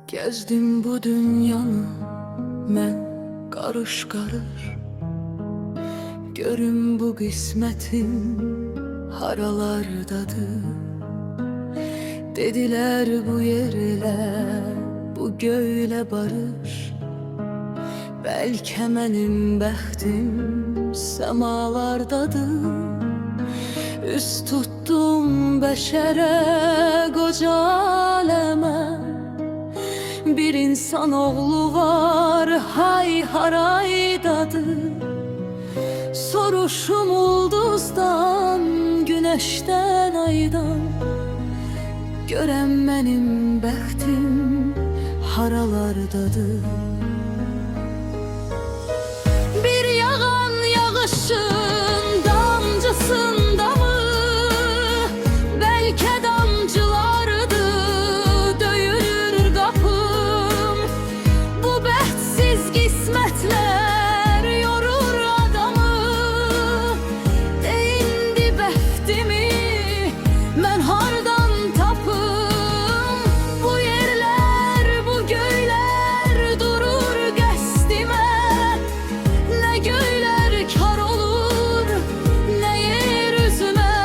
Gezdim bu dünyanı mən qarış-qarış, görüm bu qismətim haralardadır. Dediler bu yerlə, bu göylə barış, bəlkə mənim bəxtim səmalardadır. Üz tutdum bəşərə, qoca aləmə, bir insan oğlu var, hay haraydadır. Soruşum ulduzdan, güneşten, aydan, görəm mənim bəxtim haralardadır. Bir yağan yağışın damcısında mı, bəlkə damcılardı döyülür qapım. Bu bəxtsiz qismətlər yorur adamı. Deyindi bəxtimi mən hardan tapım. Bu yerlər, bu göylər durur qəsdimə. Nə göylər kar olur, nə yer üzümə.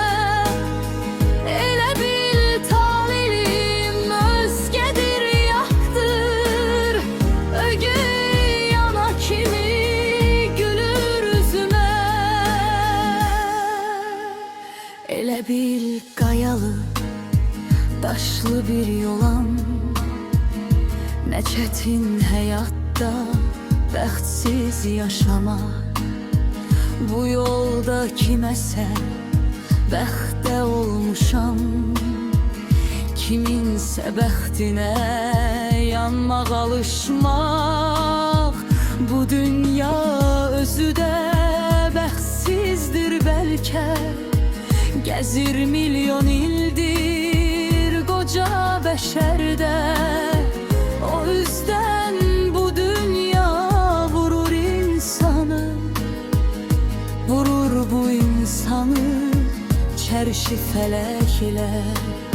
Elə bil talelim özgədir, yaxdır. Ögey yana kimi gülür üzümə. Elə bil qayalı, daşlı bir yolam. Nə çətin həyatda bəxtsiz yaşamaq. Bu yolda kiməsə bəxtə olmuşam. Kiminsə bəxtinə yanmaq, alışmaq. Bu dünya özü də bəxtsizdir bəlkə. Gəzir milyon ildir qoca bəşərdə. O yüzden bu dünya vurur insanı, vurur bu insanı çərşi fələklər.